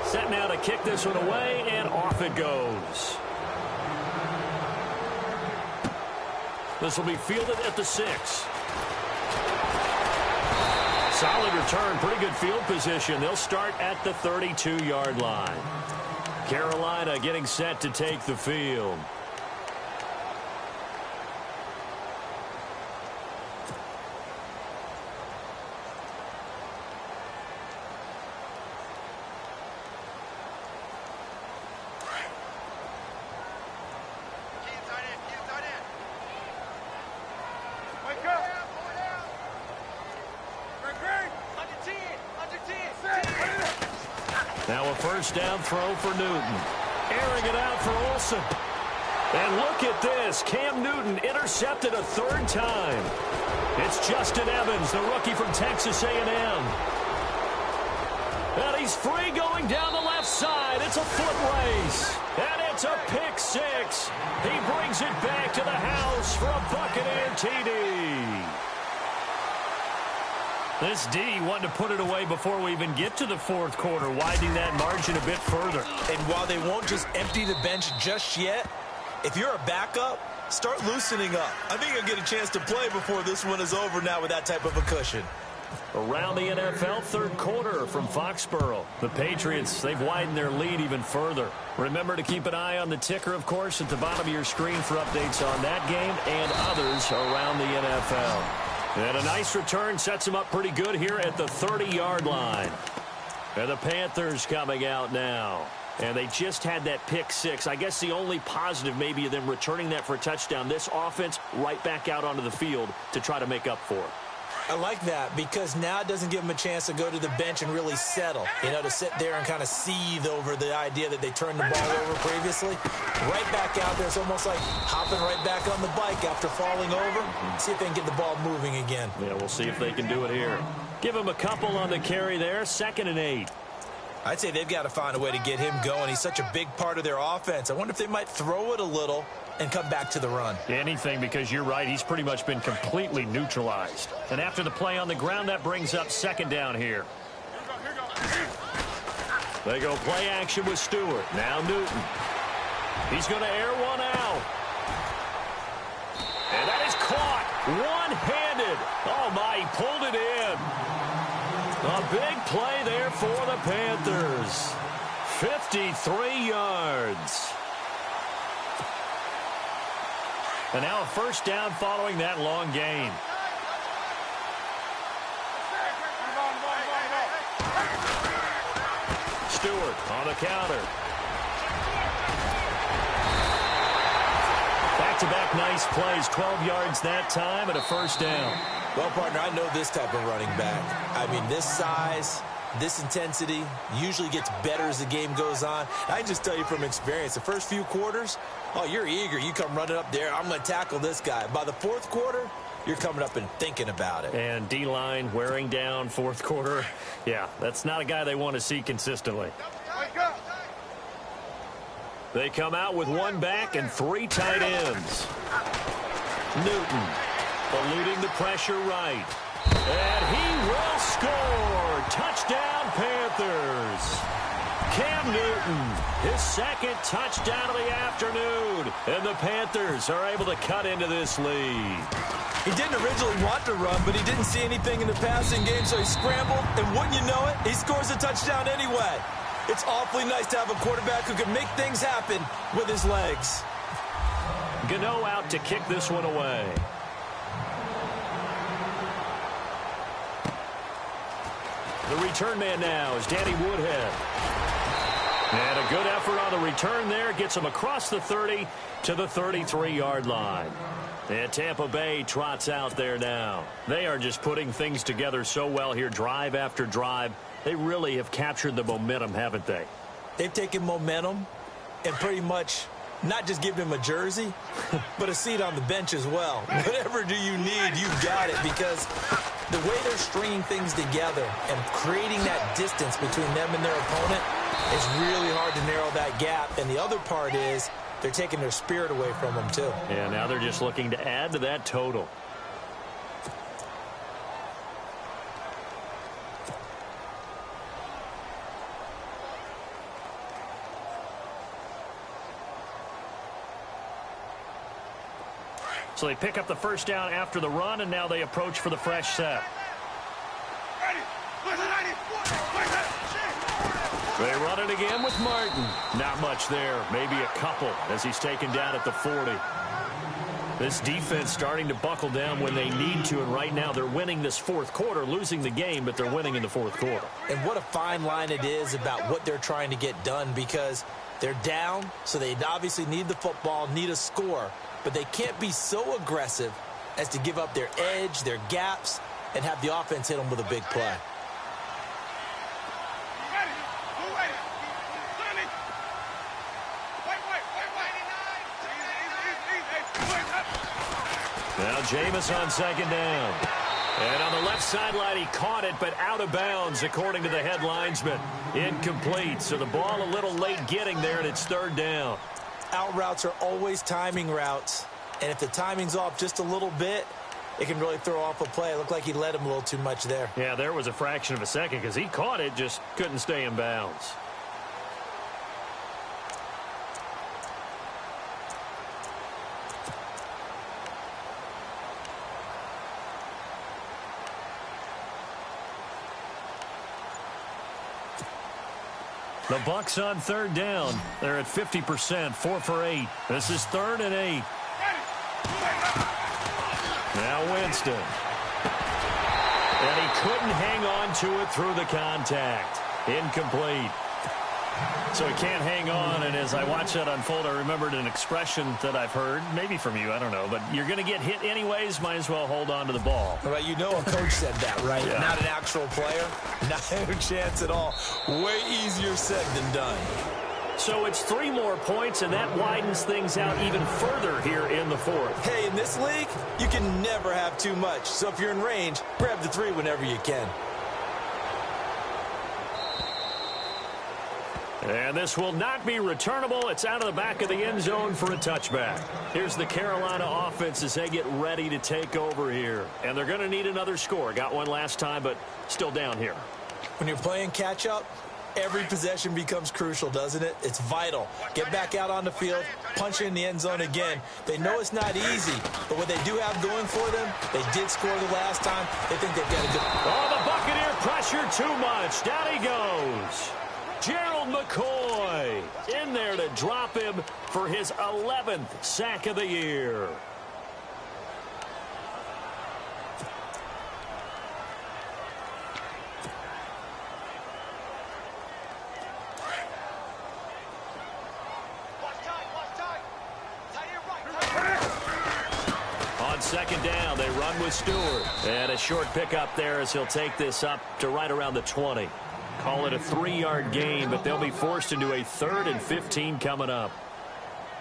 Set now to kick this one away, and off it goes. This will be fielded at the 6. Solid return, pretty good field position. They'll start at the 32-yard line. Carolina getting set to take the field. first down throw for Newton. Airing it out for Olsen. And look at this. Cam Newton intercepted a third time. It's Justin Evans, the rookie from Texas A&M. And he's free going down the left side. It's a foot race. And it's a pick six. He brings it back to the house for a Buccaneer TD. This D wanted to put it away before we even get to the fourth quarter, widening that margin a bit further. And while they won't just empty the bench just yet, if you're a backup, start loosening up. I think you'll get a chance to play before this one is over now with that type of a cushion. Around the NFL, third quarter from Foxborough. The Patriots, they've widened their lead even further. Remember to keep an eye on the ticker, of course, at the bottom of your screen for updates on that game and others around the NFL. And a nice return sets them up pretty good here at the 30-yard line. And the Panthers coming out now. And they just had that pick six. I guess the only positive maybe of them returning that for a touchdown. This offense right back out onto the field to try to make up for it. I like that because now it doesn't give them a chance to go to the bench and really settle. You know, to sit there and kind of seethe over the idea that they turned the ball over previously. Right back out there. It's almost like hopping right back on the bike after falling over. See if they can get the ball moving again. Yeah, we'll see if they can do it here. Give him a couple on the carry there. 2nd and 8. I'd say they've got to find a way to get him going. He's such a big part of their offense. I wonder if they might throw it a little and come back to the run. Anything, because you're right. He's pretty much been completely neutralized. And after the play on the ground, that brings up 2nd down here. They go play action with Stewart. Now Newton. He's going to air one out. And that is caught. One-handed. Oh, my, he pulled it in. A big play there for the Panthers. 53 yards. And now a first down following that long gain. Stewart on the counter. Back-to-back nice plays. 12 yards that time and a first down. Well, partner, I know this type of running back. I mean, this size, this intensity usually gets better as the game goes on. I can just tell you from experience, the first few quarters, oh, you're eager. You come running up there. I'm going to tackle this guy. By the fourth quarter, you're coming up and thinking about it. And D-line wearing down fourth quarter. Yeah, that's not a guy they want to see consistently. They come out with one back and 3 tight ends. Newton eluding the pressure right. And he will score. Touchdown, Panthers. Cam Newton, his 2nd touchdown of the afternoon. And the Panthers are able to cut into this lead. He didn't originally want to run, but he didn't see anything in the passing game, so he scrambled. And wouldn't you know it, he scores a touchdown anyway. It's awfully nice to have a quarterback who can make things happen with his legs. Gano out to kick this one away. The return man now is Danny Woodhead. And a good effort on the return there. Gets him across the 30 to the 33-yard line. And Tampa Bay trots out there now. They are just putting things together so well here, drive after drive. They really have captured the momentum, haven't they? They've taken momentum and pretty much not just given him a jersey, but a seat on the bench as well. Whatever do you need, you've got it, because the way they're stringing things together and creating that distance between them and their opponent, it's really hard to narrow that gap. And the other part is they're taking their spirit away from them, too. Yeah, now they're just looking to add to that total. So they pick up the first down after the run, and now they approach for the fresh set. They run it again with Martin. Not much there, maybe a couple as he's taken down at the 40. This defense starting to buckle down when they need to, and right now they're winning this fourth quarter, losing the game, but they're winning in the fourth quarter. And what a fine line it is about what they're trying to get done, because they're down, so they obviously need the football, need a score. But they can't be so aggressive as to give up their edge, their gaps, and have the offense hit them with a big play. Now Jameis on second down. And on the left sideline, he caught it, but out of bounds, according to the head linesman. Incomplete, so the ball a little late getting there, and it's third down. Out routes are always timing routes, and if the timing's off just a little bit, it can really throw off a play. It looked like he led him a little too much there. Yeah, there was a fraction of a second because he caught it, just couldn't stay in bounds. The Bucs on third down. They're at 50%, 4 for 8. This is 3rd and 8. Now Winston. And he couldn't hang on to it through the contact. Incomplete. So he can't hang on, and as I watched that unfold, I remembered an expression that I've heard, maybe from you, I don't know, but you're going to get hit anyways, might as well hold on to the ball. Well, you know a coach said that, right? Yeah. Not an actual player. Not a chance at all. Way easier said than done. So it's 3 more points, and that widens things out even further here in the 4th. Hey, in this league, you can never have too much. So if you're in range, grab the 3 whenever you can. And this will not be returnable. It's out of the back of the end zone for a touchback. Here's the Carolina offense as they get ready to take over here. And they're going to need another score. Got one last time, but still down here. When you're playing catch-up, every possession becomes crucial, doesn't it? It's vital. Get back out on the field, punch in the end zone again. They know it's not easy, but what they do have going for them, they did score the last time. They think they've got a good... Oh, the Buccaneer pressure too much. Down he goes. Gerald McCoy in there to drop him for his 11th sack of the year. On second down, they run with Stewart. And a short pickup there as he'll take this up to right around the 20. Call it a 3-yard gain, but they'll be forced into a 3rd and 15 coming up.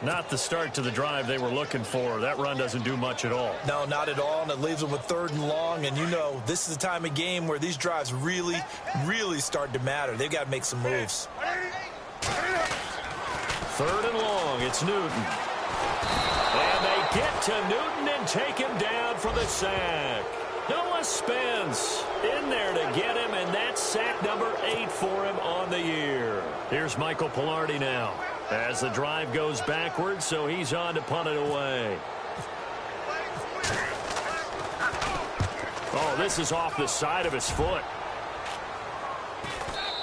Not the start to the drive they were looking for. That run doesn't do much at all. No, not at all, and it leaves them with 3rd and long. And you know, this is the time of game where these drives really, really start to matter. They've got to make some moves. 3rd and long, it's Newton. And they get to Newton and take him down for the sack. Noah Spence in there to get him, and that's sack number 8 for him on the year. Here's Michael Pilardi now as the drive goes backwards, so he's on to punt it away. Oh, this is off the side of his foot.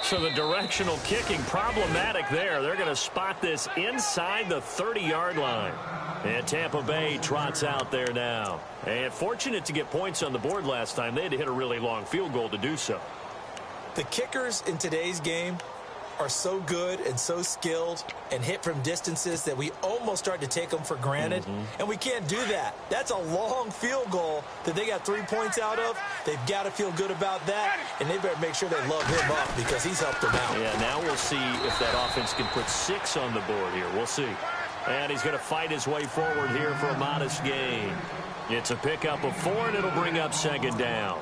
So the directional kicking problematic there. They're going to spot this inside the 30-yard line. And Tampa Bay trots out there now. And fortunate to get points on the board last time. They had to hit a really long field goal to do so. The kickers in today's game are so good and so skilled and hit from distances that we almost start to take them for granted. And we can't do that. That's a long field goal that they got 3 points out of. They've got to feel good about that, and they better make sure they love him up because he's helped them out. Yeah, now we'll see if that offense can put 6 on the board here. We'll see. And he's going to fight his way forward here for a modest gain. It's a pickup of 4, and it'll bring up second down.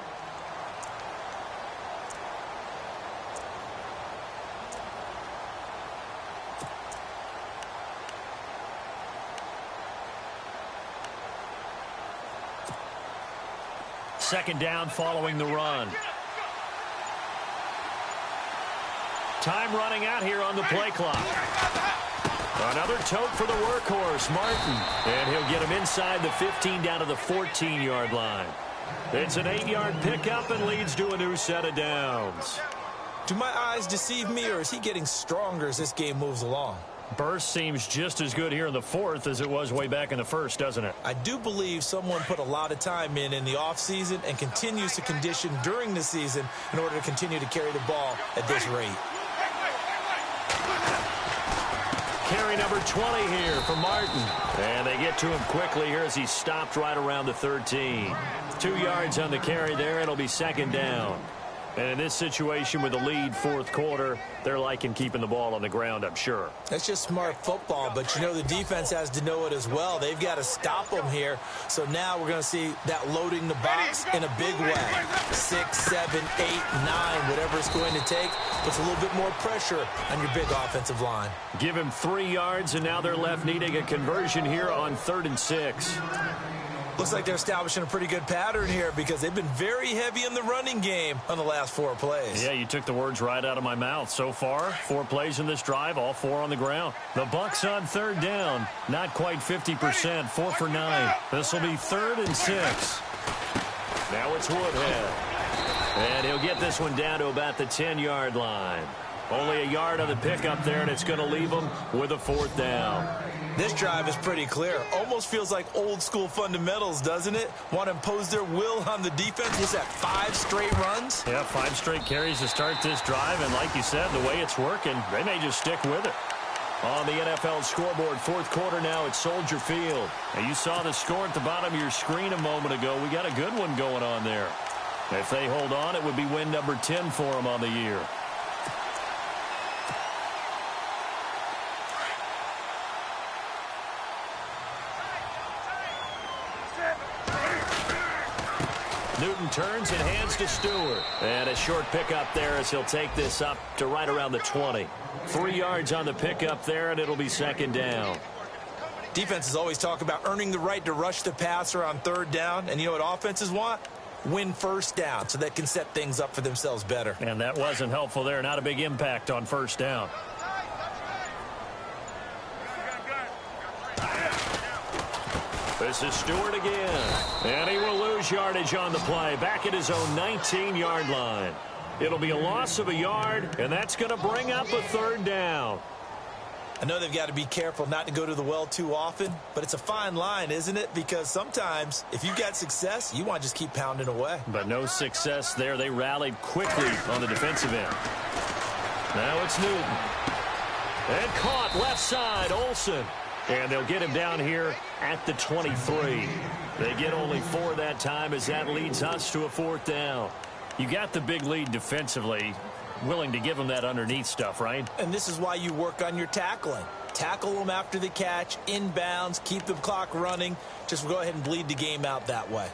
Second down following the run. Time running out here on the play clock. Another tote for the workhorse, Martin. And he'll get him inside the 15 down to the 14-yard line. It's an 8-yard pickup and leads to a new set of downs. Do my eyes deceive me, or is he getting stronger as this game moves along? Burst seems just as good here in the 4th as it was way back in the 1st, doesn't it? I do believe someone put a lot of time in the offseason and continues to condition during the season in order to continue to carry the ball at this rate. Carry number 20 here for Martin. And they get to him quickly here as he's stopped right around the 13. 2 yards on the carry there. It'll be second down. And in this situation with the lead, fourth quarter, they're liking keeping the ball on the ground, I'm sure. That's just smart football, but you know the defense has to know it as well. They've got to stop them here. So now we're going to see that loading the box in a big way. 6, 7, 8, 9, whatever it's going to take, puts a little bit more pressure on your big offensive line. Give him 3 yards, and now they're left needing a conversion here on 3rd and 6. Looks like they're establishing a pretty good pattern here because they've been very heavy in the running game on the last 4 plays. Yeah, you took the words right out of my mouth. So far, 4 plays in this drive, all 4 on the ground. The Bucs on 3rd down, not quite 50%, 4 for 9. This will be 3rd and 6. Now it's Woodhead. And he'll get this one down to about the 10-yard line. Only a yard on the pickup there, and it's going to leave them with a 4th down. This drive is pretty clear. Almost feels like old-school fundamentals, doesn't it? Want to impose their will on the defense. Was that 5 straight runs? Yeah, 5 straight carries to start this drive, and like you said, the way it's working, they may just stick with it. On the NFL scoreboard, 4th quarter now at Soldier Field. Now, you saw the score at the bottom of your screen a moment ago. We got a good one going on there. If they hold on, it would be win number 10 for them on the year. Newton turns and hands to Stewart. And a short pickup there as he'll take this up to right around the 20. 3 yards on the pickup there, and it'll be 2nd down. Defenses always talk about earning the right to rush the passer on 3rd down. And you know what offenses want? Win 1st down so they can set things up for themselves better. And that wasn't helpful there. Not a big impact on 1st down. This is Stewart again. And he will lose yardage on the play. Back at his own 19-yard line. It'll be a loss of a yard, and that's going to bring up a 3rd down. I know they've got to be careful not to go to the well too often, but it's a fine line, isn't it? Because sometimes, if you've got success, you want to just keep pounding away. But no success there. They rallied quickly on the defensive end. Now it's Newton. And caught left side, Olsen. And they'll get him down here at the 23. They get only 4 that time as that leads us to a 4th down. You got the big lead defensively. Willing to give them that underneath stuff, right? And this is why you work on your tackling. Tackle them after the catch, inbounds, keep the clock running. Just go ahead and bleed the game out that way.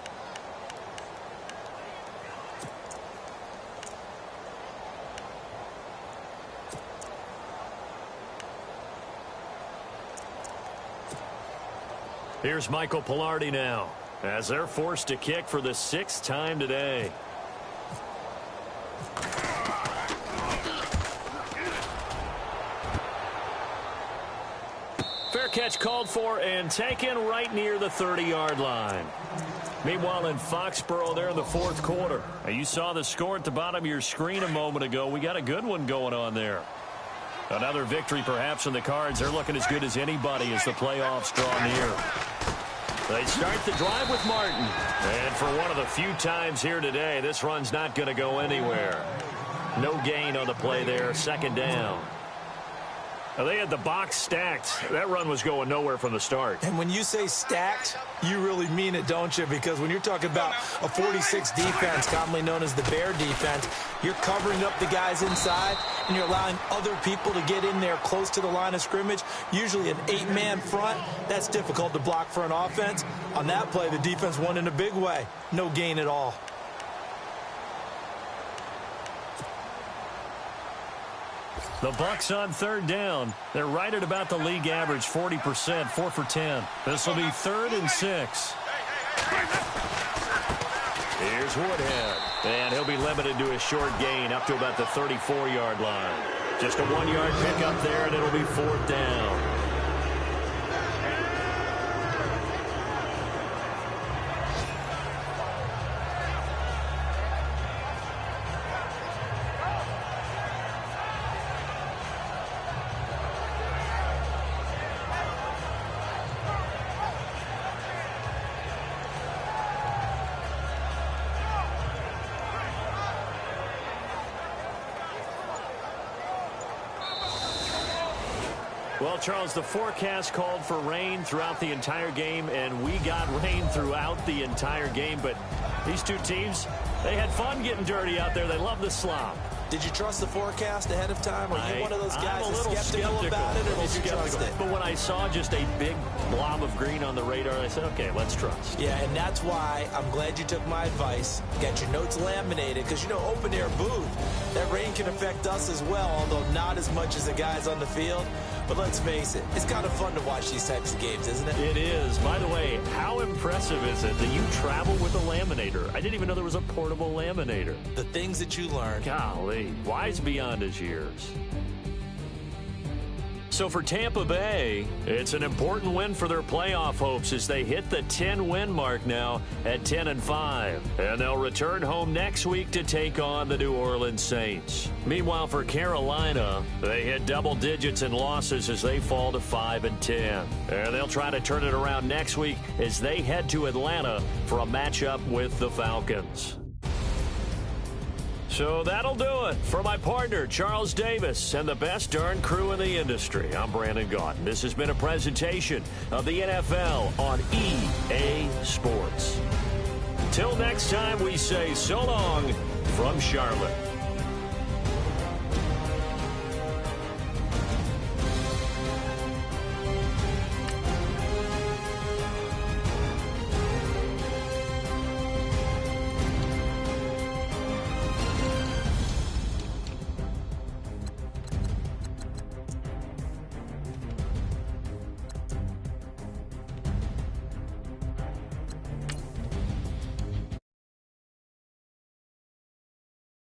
Here's Michael Pilardi now as they're forced to kick for the 6th time today. Fair catch called for and taken right near the 30-yard line. Meanwhile, in Foxborough there in the 4th quarter. Now, you saw the score at the bottom of your screen a moment ago. We got a good one going on there. Another victory perhaps in the cards. They're looking as good as anybody as the playoffs draw near. They start the drive with Martin. And for one of the few times here today, this run's not going to go anywhere. No gain on the play there, 2nd down. Now, they had the box stacked. That run was going nowhere from the start. And when you say stacked, you really mean it, don't you? Because when you're talking about a 46 defense, commonly known as the Bear defense, you're covering up the guys inside, and you're allowing other people to get in there close to the line of scrimmage. Usually an 8-man front. That's difficult to block for an offense. On that play, the defense won in a big way. No gain at all. The Bucs on 3rd down. They're right at about the league average, 40%, 4 for 10. This will be 3rd and 6. Here's Woodhead. And he'll be limited to a short gain up to about the 34-yard line. Just a 1-yard pickup there, and it'll be 4th down. Well, Charles, the forecast called for rain throughout the entire game, and we got rain throughout the entire game. But These two teams, they had fun getting dirty out there. They love the slop. Did you trust the forecast ahead of time? Are you one of those guys I'm a little skeptical about it, or did you trust it? But when I saw just a big blob of green on the radar, I said, okay, let's trust. Yeah, and that's why I'm glad you took my advice. Get your notes laminated, because, you know, open air booth, that rain can affect us as well, although not as much as the guys on the field. But let's face it, it's kind of fun to watch these types of games, isn't it? It is. By the way, how impressive is it that you travel with a laminator? I didn't even know there was a portable laminator. The things that you learn. Golly, wise beyond his years. So for Tampa Bay, it's an important win for their playoff hopes as they hit the 10-win mark now at 10-5. And they'll return home next week to take on the New Orleans Saints. Meanwhile, for Carolina, they hit double digits in losses as they fall to 5-10. And they'll try to turn it around next week as they head to Atlanta for a matchup with the Falcons. So that'll do it. For my partner, Charles Davis, and the best darn crew in the industry, I'm Brandon Gaudin. This has been a presentation of the NFL on EA Sports. Till next time, we say so long from Charlotte.